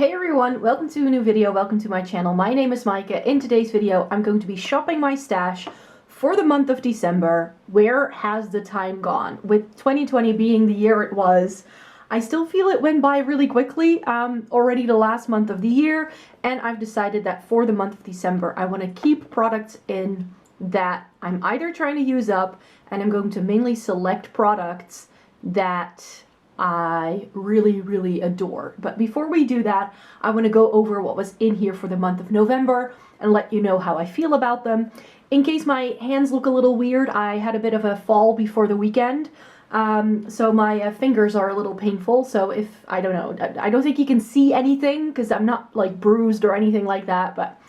Hey everyone, welcome to a new video, welcome to my channel. My name is Maaike. In today's video, I'm going to be shopping my stash for the month of December. Where has the time gone? With 2020 being the year it was, I still feel it went by really quickly, already the last month of the year, and I've decided that for the month of December, I want to keep products in that I'm either trying to use up, and I'm going to mainly select products that I really adore. But before we do that, I want to go over what was in here for the month of November and let you know how I feel about them. In case my hands look a little weird, I had a bit of a fall before the weekend, so my fingers are a little painful. So if, I don't know, I don't think you can see anything because I'm not like bruised or anything like that, but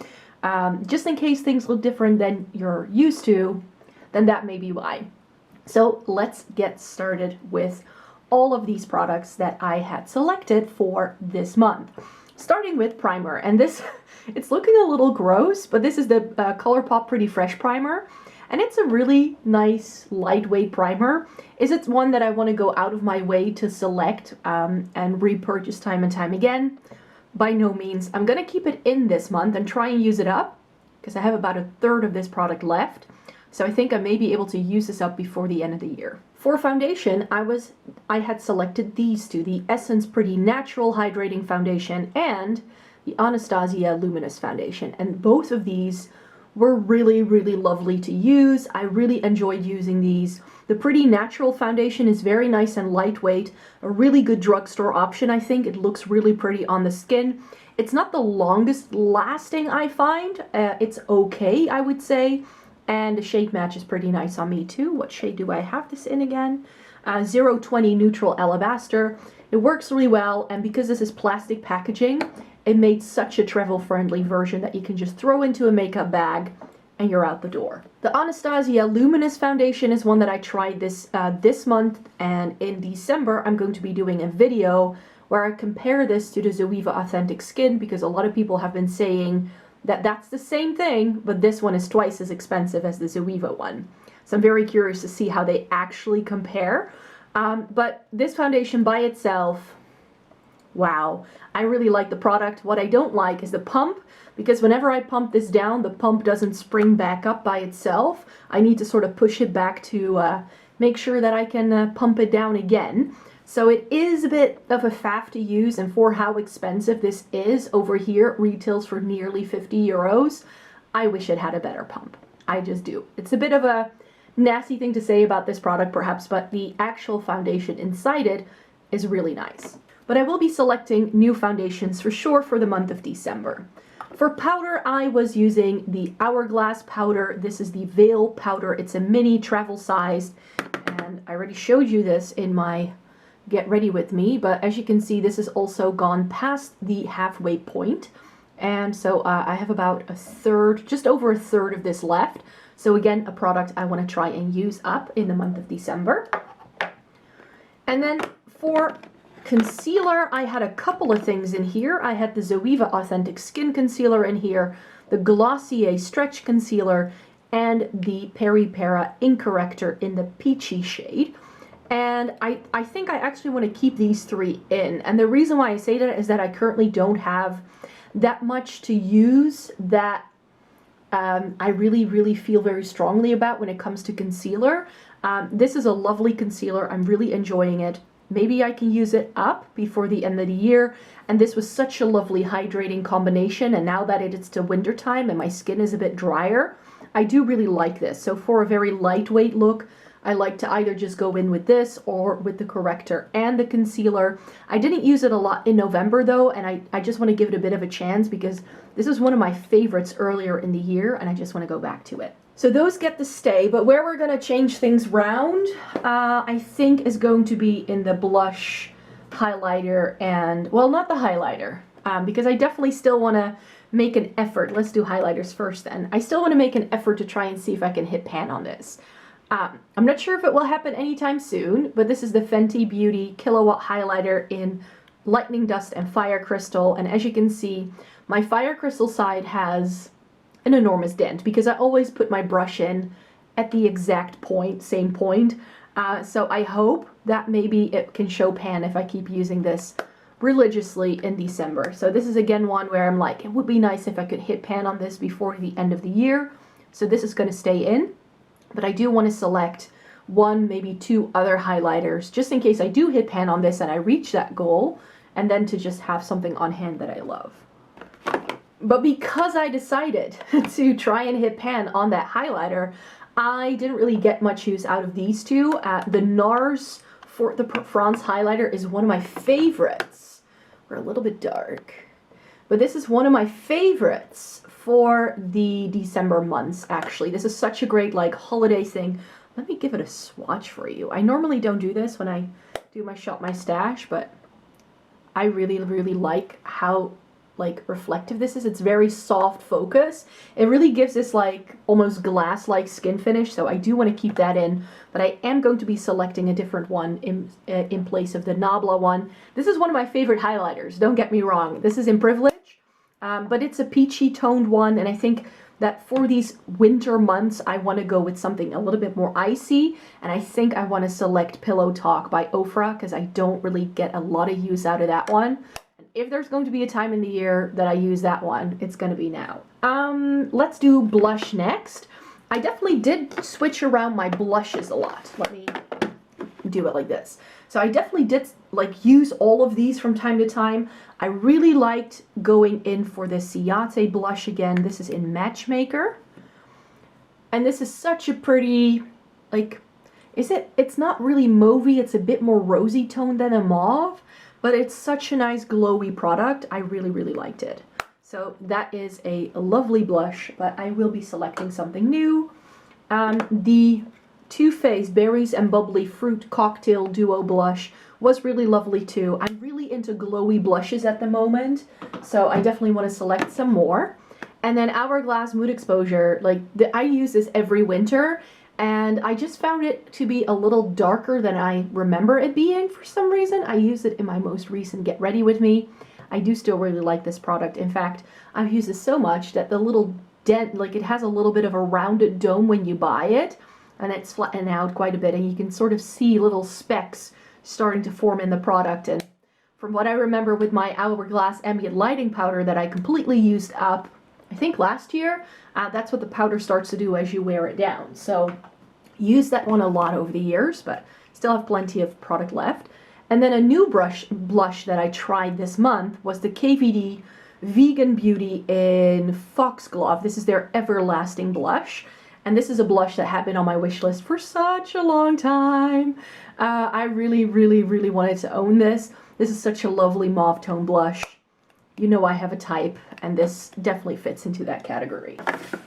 just in case things look different than you're used to, then that may be why. So let's get started with all of these products that I had selected for this month. Starting with primer, and this, it's looking a little gross, but this is the Colourpop Pretty Fresh primer, and it's a really nice lightweight primer. It's one that I want to go out of my way to select and repurchase time and time again. By no means. I'm gonna keep it in this month and try and use it up because I have about a third of this product left. So I think I may be able to use this up before the end of the year. For foundation, I had selected these two, the Essence Pretty Natural Hydrating Foundation and the Anastasia Luminous Foundation. And both of these were really lovely to use. I really enjoyed using these. The Pretty Natural Foundation is very nice and lightweight, a really good drugstore option, I think. It looks really pretty on the skin. It's not the longest lasting, I find. It's okay, I would say. And the shade match is pretty nice on me too. What shade do I have this in again? 020 Neutral Alabaster. It works really well, and because this is plastic packaging, it made such a travel-friendly version that you can just throw into a makeup bag and you're out the door. The Anastasia Luminous Foundation is one that I tried this month, and in December I'm going to be doing a video where I compare this to the Zoeva Authentik Skin, because a lot of people have been saying that that's the same thing, but this one is twice as expensive as the Zoeva one. So I'm very curious to see how they actually compare. But this foundation by itself, wow, I really like the product. What I don't like is the pump, because whenever I pump this down, the pump doesn't spring back up by itself. I need to sort of push it back to make sure that I can pump it down again. So it is a bit of a faff to use, and for how expensive this is over here, it retails for nearly 50 euros. I wish it had a better pump. I just do. It's a bit of a nasty thing to say about this product perhaps, but the actual foundation inside it is really nice. But I will be selecting new foundations for sure for the month of December. For powder, I was using the Hourglass powder. This is the Veil powder. It's a mini travel size, and I already showed you this in my Get Ready With Me, but as you can see, this has also gone past the halfway point, and so I have about a third, just over a third of this left. So again, a product I want to try and use up in the month of December. And then for concealer, I had a couple of things in here. I had the Zoeva Authentik Skin concealer in here, the Glossier Stretch concealer, and the Peripera Ink corrector in the peachy shade. And I think I actually want to keep these three in. And the reason why I say that is that I currently don't have that much to use that I really feel very strongly about when it comes to concealer. This is a lovely concealer. I'm really enjoying it. Maybe I can use it up before the end of the year. And this was such a lovely hydrating combination. And now that it's to winter time and my skin is a bit drier, I do really like this. So for a very lightweight look, I like to either just go in with this or with the corrector and the concealer. I didn't use it a lot in November though, and I just want to give it a bit of a chance because this is one of my favorites earlier in the year, and I just want to go back to it. So those get to stay, but where we're going to change things round, I think is going to be in the blush, highlighter, and, well, not the highlighter, because I definitely still want to make an effort. Let's do highlighters first then. I still want to make an effort to try and see if I can hit pan on this. I'm not sure if it will happen anytime soon, but this is the Fenty Beauty Kilowatt Highlighter in Lightning Dust and Fire Crystal. And as you can see, my Fire Crystal side has an enormous dent because I always put my brush in at the exact point, same point. So I hope that maybe it can show pan if I keep using this religiously in December. So this is again one where I'm like, it would be nice if I could hit pan on this before the end of the year. So this is going to stay in, but I do want to select one, maybe two other highlighters, just in case I do hit pan on this and I reach that goal, and then to just have something on hand that I love. But because I decided to try and hit pan on that highlighter, I didn't really get much use out of these two. The NARS for the France highlighter is one of my favorites. We're a little bit dark, but this is one of my favorites for the December months, actually. This is such a great, like, holiday thing. Let me give it a swatch for you. I normally don't do this when I do my Shop My Stash, but I really, really like how, like, reflective this is. It's very soft focus. It really gives this, like, almost glass-like skin finish, so I do want to keep that in, but I am going to be selecting a different one in place of the Nabla one. This is one of my favorite highlighters, don't get me wrong. This is in Privilege, but it's a peachy toned one, and I think that for these winter months, I want to go with something a little bit more icy, and I think I want to select Pillow Talk by Ofra, because I don't really get a lot of use out of that one. And if there's going to be a time in the year that I use that one, it's going to be now. Let's do blush next. I definitely did switch around my blushes a lot. Let me do it like this. So I definitely did, like, use all of these from time to time. I really liked going in for the Ciate blush again. This is in Matchmaker. And this is such a pretty, like, it's not really mauvey, it's a bit more rosy toned than a mauve, but it's such a nice glowy product. I really, really liked it. So that is a lovely blush, but I will be selecting something new. The Too Faced Berries and Bubbly Fruit Cocktail Duo Blush was really lovely too. I'm really into glowy blushes at the moment, so I definitely want to select some more. And then Hourglass Mood Exposure, like, I use this every winter, and I just found it to be a little darker than I remember it being for some reason. I used it in my most recent Get Ready With Me. I do still really like this product. In fact, I've used it so much that the little dent, like, it has a little bit of a rounded dome when you buy it, and it's flattened out quite a bit, and you can sort of see little specks starting to form in the product. And from what I remember with my Hourglass Ambient Lighting Powder that I completely used up, I think last year, that's what the powder starts to do as you wear it down. So use that one a lot over the years, but still have plenty of product left. And then a new blush that I tried this month was the KVD Vegan Beauty in Foxglove. This is their Everlasting blush. And this is a blush that had been on my wish list for such a long time. I really, really, really wanted to own this. This is such a lovely mauve tone blush. You know I have a type, and this definitely fits into that category.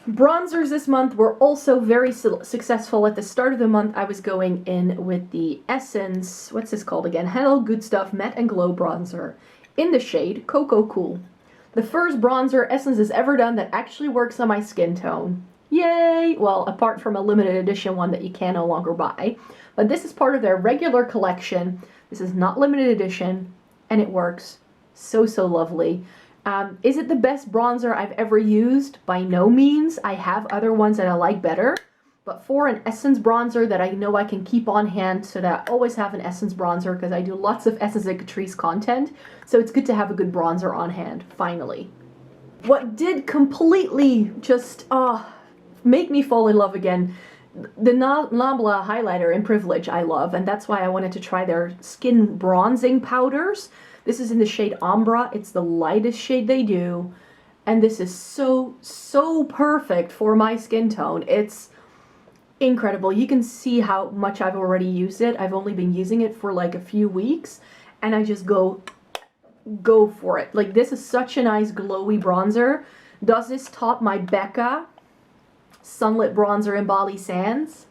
Bronzers this month were also very successful. At the start of the month, I was going in with the Essence, what's this called again? Hello Good Stuff Matte and Glow Bronzer in the shade Cocoa Cool. The first bronzer Essence has ever done that actually works on my skin tone. Yay! Well, apart from a limited edition one that you can no longer buy. But this is part of their regular collection. This is not limited edition, and it works so, so lovely. Is it the best bronzer I've ever used? By no means. I have other ones that I like better. But for an Essence bronzer that I know I can keep on hand, so that I always have an Essence bronzer, because I do lots of Essence and Catrice content, so it's good to have a good bronzer on hand, finally. What did completely just, make me fall in love again, the Nabla highlighter in Privilege I love, and that's why I wanted to try their skin bronzing powders. This is in the shade Ambra. It's the lightest shade they do, and this is so, so perfect for my skin tone. It's incredible. You can see how much I've already used it. I've only been using it for like a few weeks, and I just go for it. Like, this is such a nice glowy bronzer. Does this top my Becca Sunlit Bronzer in Bali Sands?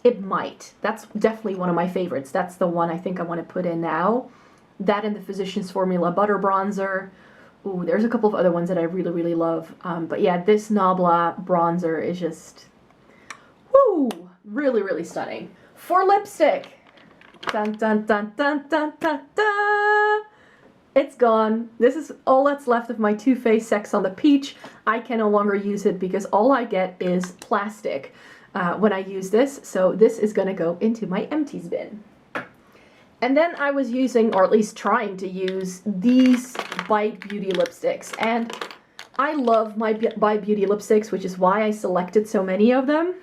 It might. That's definitely one of my favorites. That's the one I think I want to put in now. That and the Physicians Formula Butter Bronzer. Ooh, there's a couple of other ones that I really, really love. But yeah, this Nabla bronzer is just, woo, really, really stunning. For lipstick, dun dun dun dun dun dun dun. It's gone. This is all that's left of my Too Faced Sex on the Peach. I can no longer use it because all I get is plastic when I use this. So this is going to go into my empties bin. And then I was using, or at least trying to use, these Bite Beauty lipsticks. And I love my Bite Beauty lipsticks, which is why I selected so many of them.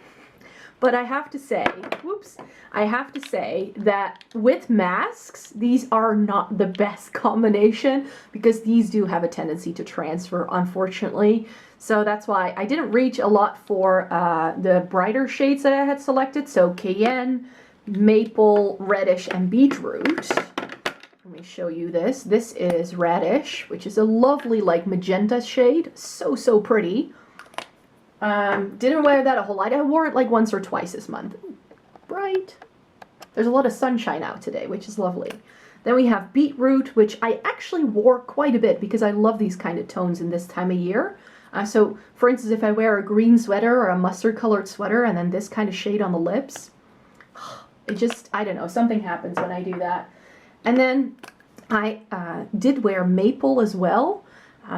But I have to say, whoops, I have to say that with masks, these are not the best combination because these do have a tendency to transfer, unfortunately. So that's why I didn't reach a lot for the brighter shades that I had selected. So Cayenne, Maple, Reddish, and Beetroot. Let me show you this. This is Reddish, which is a lovely like magenta shade. So pretty. Didn't wear that a whole lot. I wore it like once or twice this month. Ooh, bright. There's a lot of sunshine out today, which is lovely. Then we have Beetroot, which I actually wore quite a bit because I love these kind of tones in this time of year. So, for instance, if I wear a green sweater or a mustard colored sweater and then this kind of shade on the lips, it just, I don't know, something happens when I do that. And then I did wear Maple as well.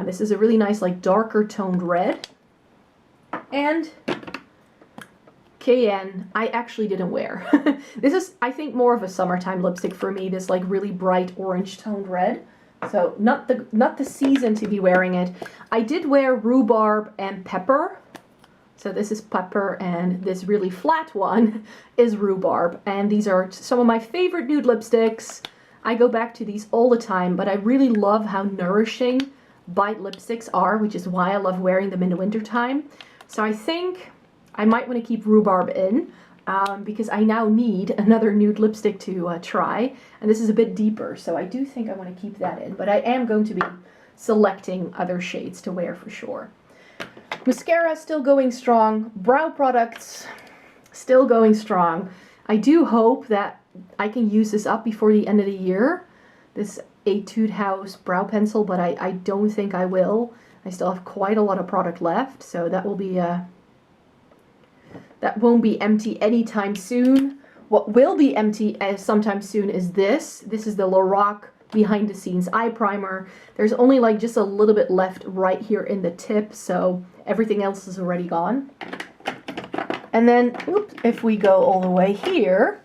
This is a really nice, like, darker toned red. And Cayenne, I actually didn't wear. This is, I think, more of a summertime lipstick for me, this like really bright orange toned red. So not the season to be wearing it. I did wear Rhubarb and Pepper. So this is Pepper and this really flat one is Rhubarb. And these are some of my favorite nude lipsticks. I go back to these all the time, but I really love how nourishing Bite lipsticks are, which is why I love wearing them in the wintertime. So I think I might want to keep Rhubarb in because I now need another nude lipstick to try. And this is a bit deeper, so I do think I want to keep that in. But I am going to be selecting other shades to wear for sure. Mascara still going strong. Brow products still going strong. I do hope that I can use this up before the end of the year. This Etude House brow pencil, but I don't think I will. I still have quite a lot of product left, so that will be that won't be empty anytime soon. What will be empty sometime soon is this. This is the Lorac Behind the Scenes Eye Primer. There's only like just a little bit left right here in the tip, so everything else is already gone. And then, oops, if we go all the way here,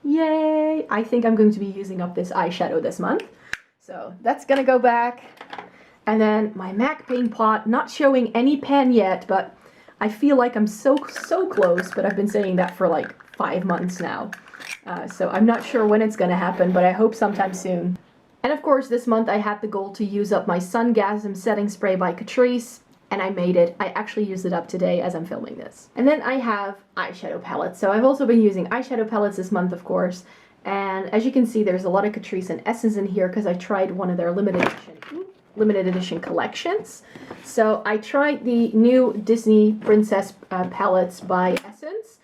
yay! I think I'm going to be using up this eyeshadow this month. So that's gonna go back. And then my MAC paint pot, not showing any pan yet, but I feel like I'm so close, but I've been saying that for like 5 months now. So I'm not sure when it's gonna happen, but I hope sometime soon. And of course, this month I had the goal to use up my Sungasm setting spray by Catrice, and I made it. I actually used it up today as I'm filming this. And then I have eyeshadow palettes. So I've also been using eyeshadow palettes this month, of course. And as you can see, there's a lot of Catrice and Essence in here because I tried one of their limited edition collections. So I tried the new Disney Princess palettes by Essence.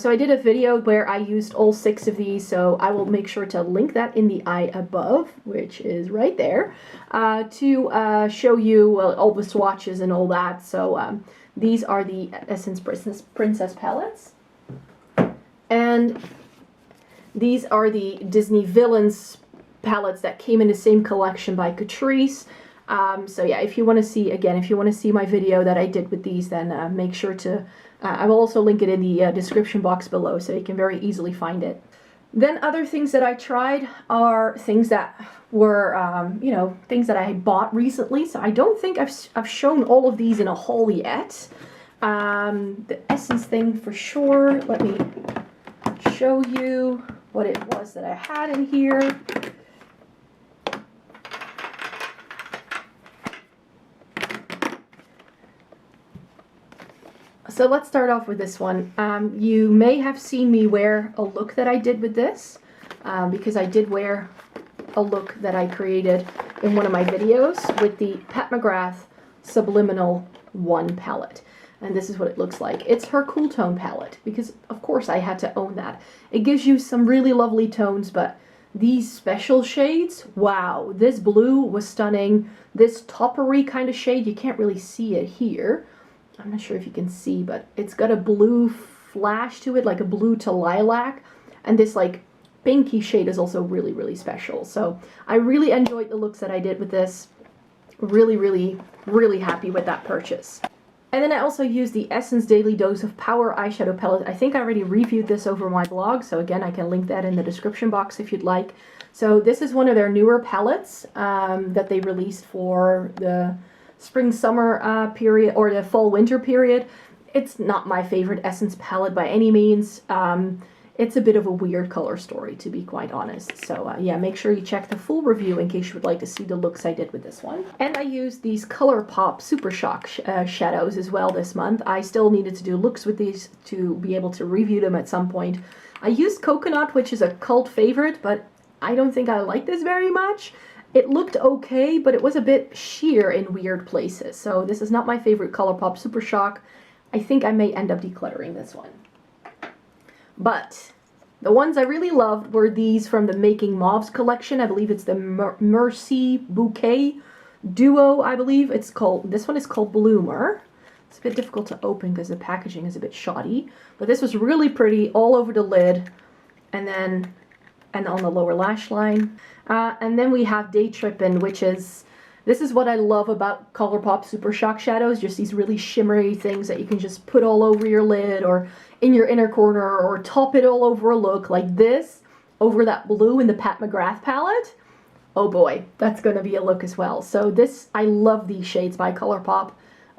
So I did a video where I used all 6 of these, so I will make sure to link that in the eye above, which is right there, to show you all the swatches and all that. So these are the Essence Princess palettes. And these are the Disney Villains palettes that came in the same collection by Catrice. So yeah, if you want to see, again, if you want to see my video that I did with these, then make sure to, I will also link it in the description box below so you can very easily find it. Then other things that I tried are things that were, you know, things that I bought recently. So I don't think I've shown all of these in a haul yet. The Essence thing for sure. Let me show you what it was that I had in here. So let's start off with this one. You may have seen me wear a look that I did with this, because I did wear a look that I created in one of my videos with the Pat McGrath Subliminal 1 palette. And this is what it looks like. It's her Cool Tone palette, because of course I had to own that. It gives you some really lovely tones, but these special shades, wow, this blue was stunning. This toppery kind of shade, you can't really see it here. I'm not sure if you can see, but it's got a blue flash to it, like a blue to lilac. And this like pinky shade is also really, really special. So I really enjoyed the looks that I did with this. Really, really, really happy with that purchase. And then I also use the Essence Daily Dose of Power eyeshadow palette. I think I already reviewed this over my blog, so again, I can link that in the description box if you'd like. So this is one of their newer palettes that they released for the spring-summer period, or the fall-winter period. It's not my favorite Essence palette by any means. It's a bit of a weird color story, to be quite honest. So yeah, make sure you check the full review in case you would like to see the looks I did with this one. And I used these Colourpop Super Shock shadows as well this month. I still needed to do looks with these to be able to review them at some point. I used Coconut, which is a cult favorite, but I don't think I like this very much. It looked okay, but it was a bit sheer in weird places. So this is not my favorite Colourpop Super Shock. I think I may end up decluttering this one. But the ones I really loved were these from the Making Mauves collection. I believe it's the Mercy Bouquet Duo, I believe it's called. This one is called Bloomer. It's a bit difficult to open because the packaging is a bit shoddy. But this was really pretty all over the lid and on the lower lash line. And then we have Day Trippin', which is, this is what I love about Colourpop Super Shock shadows, just these really shimmery things that you can just put all over your lid or in your inner corner or top it all over a look like this over that blue in the Pat McGrath palette. Oh boy, that's going to be a look as well. So this, I love these shades by Colourpop.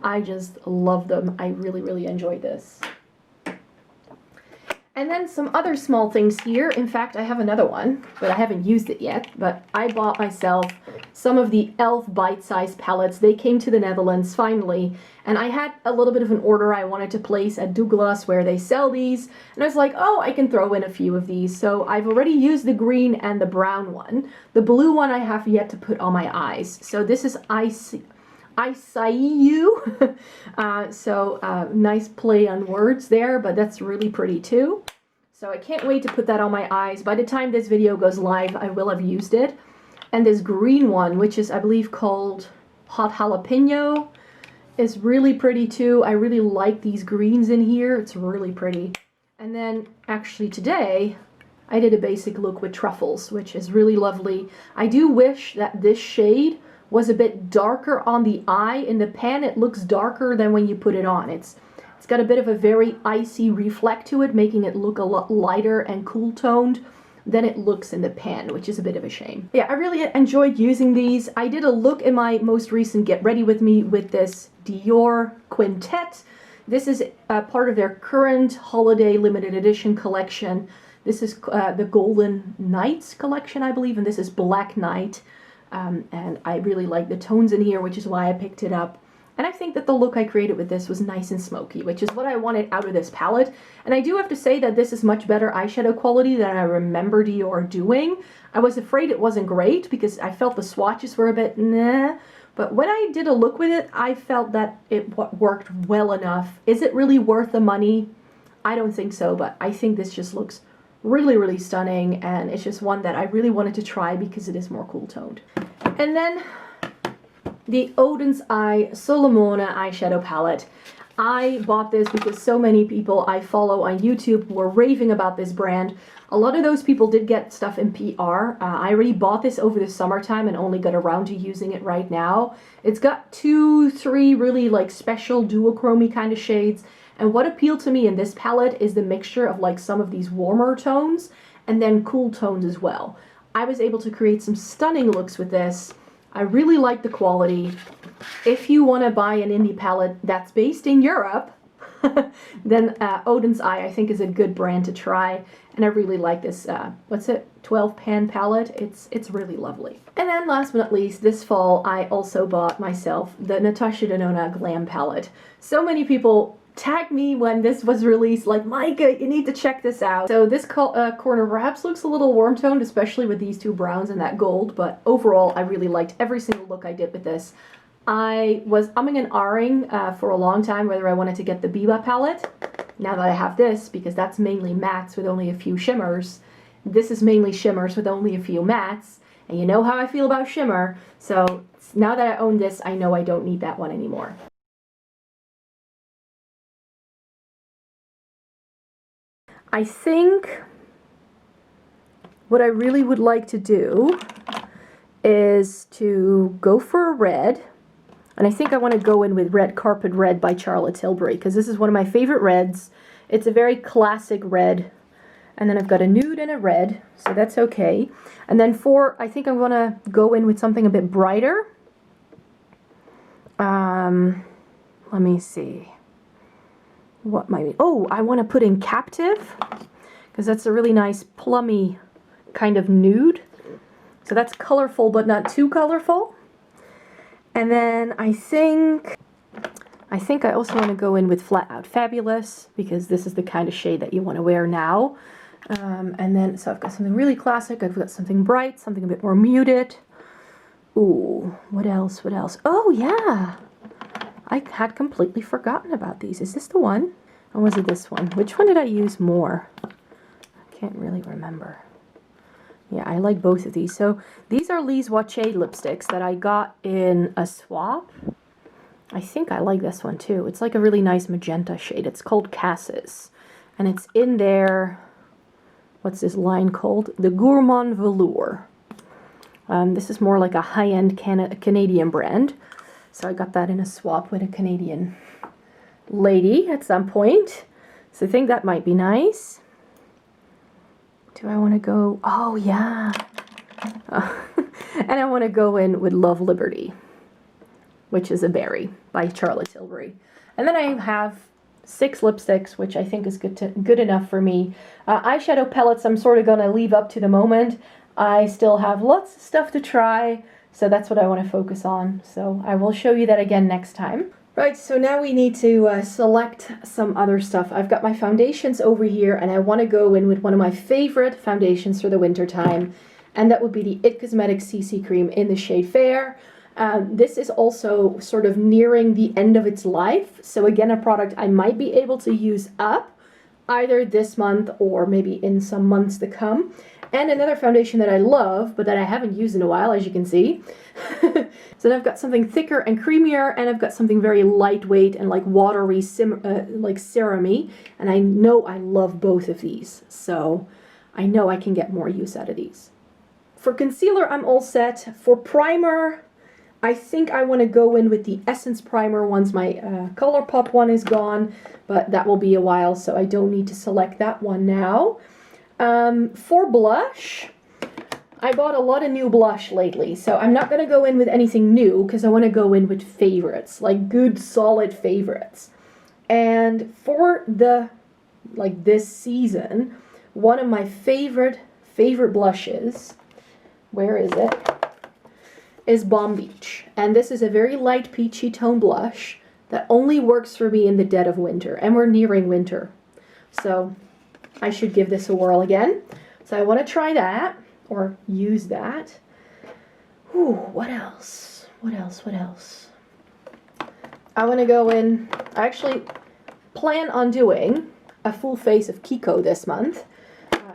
I just love them. I really, really enjoyed this. And then some other small things here. In fact, I have another one, but I haven't used it yet. But I bought myself some of the e.l.f. bite-sized palettes. They came to the Netherlands finally. And I had a little bit of an order I wanted to place at Douglas where they sell these. And I was like, oh, I can throw in a few of these. So I've already used the green and the brown one. The blue one I have yet to put on my eyes. So this is Eyeshadow. Nice play on words there, but that's really pretty too. So I can't wait to put that on my eyes. By the time this video goes live, I will have used it. And this green one, which is, I believe, called Hot Jalapeno, is really pretty too. I really like these greens in here. It's really pretty. And then actually today, I did a basic look with truffles, which is really lovely. I do wish that this shade was a bit darker on the eye. In the pan, it looks darker than when you put it on. It's got a bit of a very icy reflect to it, making it look a lot lighter and cool toned than it looks in the pan, which is a bit of a shame. Yeah, I really enjoyed using these. I did a look in my most recent Get Ready With Me with this Dior Quintet. This is part of their current holiday limited edition collection. This is the Golden Nights collection, I believe, and this is Black Night. And I really like the tones in here, which is why I picked it up. And I think that the look I created with this was nice and smoky, which is what I wanted out of this palette. And I do have to say that this is much better eyeshadow quality than I remember Dior doing. I was afraid it wasn't great because I felt the swatches were a bit nah. But when I did a look with it, I felt that it worked well enough. Is it really worth the money? I don't think so, but I think this just looks really, really stunning. And it's just one that I really wanted to try because it is more cool toned. And then the Oden's Eye Solomona eyeshadow palette. I bought this because so many people I follow on YouTube were raving about this brand. A lot of those people did get stuff in PR. I already bought this over the summertime and only got around to using it right now. It's got 2-3 really like special duochromy kind of shades. And what appealed to me in this palette is the mixture of like some of these warmer tones and then cool tones as well. I was able to create some stunning looks with this. I really like the quality. If you want to buy an indie palette that's based in Europe, then Oden's Eye I think is a good brand to try. And I really like this, what's it, 12 pan palette. It's really lovely. And then last but not least, this fall I also bought myself the Natasha Denona Glam palette. So many people tagged me when this was released, like, Micah, you need to check this out. So this corner perhaps looks a little warm toned, especially with these two browns and that gold, but overall I really liked every single look I did with this. I was umming and ahhing for a long time whether I wanted to get the Biba palette. Now that I have this, because that's mainly mattes with only a few shimmers, this is mainly shimmers with only a few mattes, and you know how I feel about shimmer, so now that I own this, I know I don't need that one anymore. I think what I really would like to do is to go for a red. And I think I want to go in with Red Carpet Red by Charlotte Tilbury, because this is one of my favorite reds. It's a very classic red. And then I've got a nude and a red, so that's okay. And then I think I'm going to go in with something a bit brighter. Let me see. What might be? Oh, I want to put in Captive, because that's a really nice plummy kind of nude. So that's colorful, but not too colorful. And then I think I also want to go in with Flat Out Fabulous, because this is the kind of shade that you want to wear now. And then, so I've got something really classic, I've got something bright, something a bit more muted. Ooh, what else, what else? Oh yeah! I had completely forgotten about these. Is this the one? Or was it this one? Which one did I use more? I can't really remember. Yeah, I like both of these. So these are Lise Wachee lipsticks that I got in a swap. I think I like this one too. It's like a really nice magenta shade. It's called Cassis. And it's in there, what's this line called? The Gourmand Velour. This is more like a high-end Canadian brand. So I got that in a swap with a Canadian lady at some point. So I think that might be nice. Do I want to go? Oh, yeah. And I want to go in with Love Liberty, which is a berry by Charlotte Tilbury. And then I have 6 lipsticks, which I think is good enough for me. Eyeshadow palettes I'm sort of going to leave up to the moment. I still have lots of stuff to try, so that's what I want to focus on. So I will show you that again next time. Right, so now we need to select some other stuff. I've got my foundations over here, and I want to go in with one of my favorite foundations for the winter time, and that would be the IT Cosmetics CC Cream in the shade Fair. This is also sort of nearing the end of its life, so again, a product I might be able to use up either this month or maybe in some months to come. And another foundation that I love, but that I haven't used in a while, as you can see. So then I've got something thicker and creamier, and I've got something very lightweight and like watery, like serum-y. And I know I love both of these, so I know I can get more use out of these. For concealer, I'm all set. For primer, I think I want to go in with the Essence Primer once my Colourpop one is gone, but that will be a while, so I don't need to select that one now. For blush, I bought a lot of new blush lately, so I'm not going to go in with anything new because I want to go in with favorites, like good solid favorites. And for this season, one of my favorite blushes, where is it? Is Bomb Beach. And this is a very light peachy tone blush that only works for me in the dead of winter, and we're nearing winter. So I should give this a whirl again. So I want to try that, or use that. Ooh, what else? What else? What else? I want to go in, I actually plan on doing a full face of Kiko this month,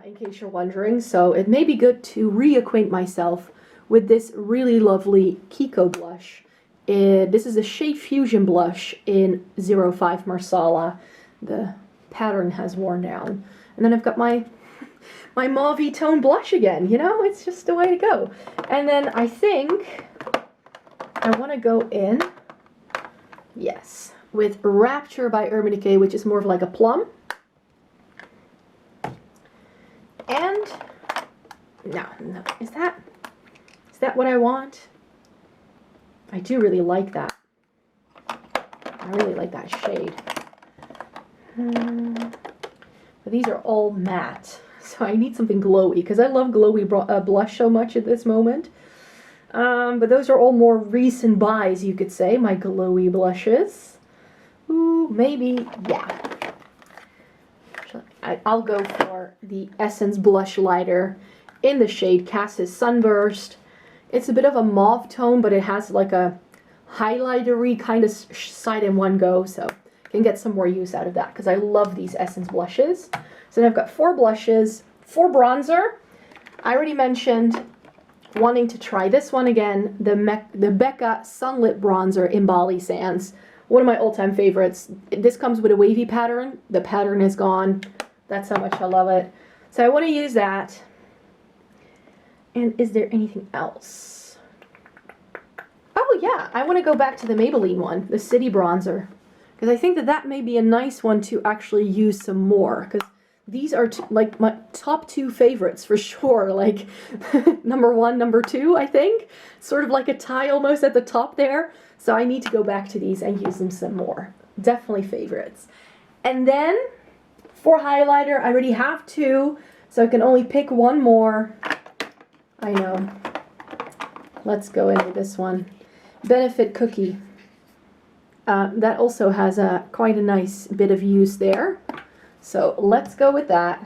in case you're wondering. So it may be good to reacquaint myself with this really lovely Kiko blush. This is a shade Fusion blush in 05 Marsala. The pattern has worn down. And then I've got my mauve tone blush again, you know, it's just the way to go. And then I think I want to go in, yes, with Rapture by Urban Decay, which is more of like a plum. And, no, is that what I want? I do really like that. I really like that shade. But these are all matte, so I need something glowy, because I love glowy blush so much at this moment. But those are all more recent buys, you could say, my glowy blushes. Ooh, maybe, yeah. I'll go for the Essence Blush Lighter in the shade Cassis Sunburst. It's a bit of a mauve tone, but it has like a highlighter-y kind of side in one go, so I can get some more use out of that, because I love these Essence blushes. So then I've got 4 blushes. For bronzer, I already mentioned wanting to try this one again, the Becca Sunlit Bronzer in Bali Sands. One of my all-time favorites. This comes with a wavy pattern. The pattern is gone. That's how much I love it. So I want to use that. And is there anything else? Oh yeah, yeah, I want to go back to the Maybelline one, the City Bronzer, because I think that that may be a nice one to actually use some more, because these are like my top 2 favorites for sure, like number 1, number 2, I think. Sort of like a tie almost at the top there. So I need to go back to these and use them some more. Definitely favorites. And then for highlighter, I already have 2, so I can only pick one more. I know. Let's go in with this one. Benefit Cookie. That also has quite a nice bit of use there. So let's go with that.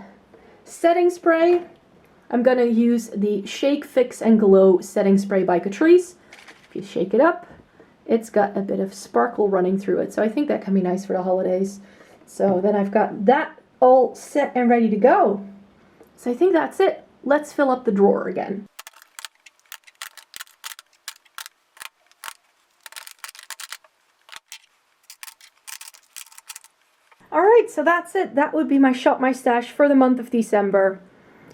Setting spray. I'm going to use the Shake, Fix and Glow setting spray by Catrice. If you shake it up, it's got a bit of sparkle running through it. So I think that can be nice for the holidays. So then I've got that all set and ready to go. So I think that's it. Let's fill up the drawer again. Alright, so that's it. That would be my Shop My Stash for the month of December.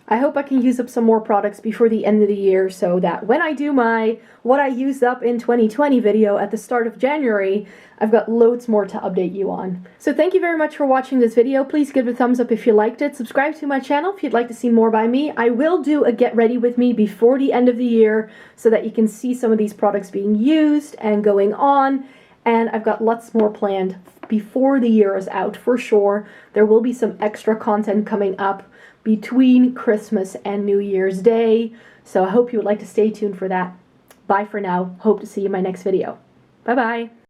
I hope I can use up some more products before the end of the year so that when I do my what I used up in 2020 video at the start of January, I've got loads more to update you on. So thank you very much for watching this video. Please give it a thumbs up if you liked it. Subscribe to my channel if you'd like to see more by me. I will do a get ready with me before the end of the year so that you can see some of these products being used and going on. And I've got lots more planned before the year is out for sure. There will be some extra content coming up between Christmas and New Year's Day. So I hope you would like to stay tuned for that. Bye for now. Hope to see you in my next video. Bye bye.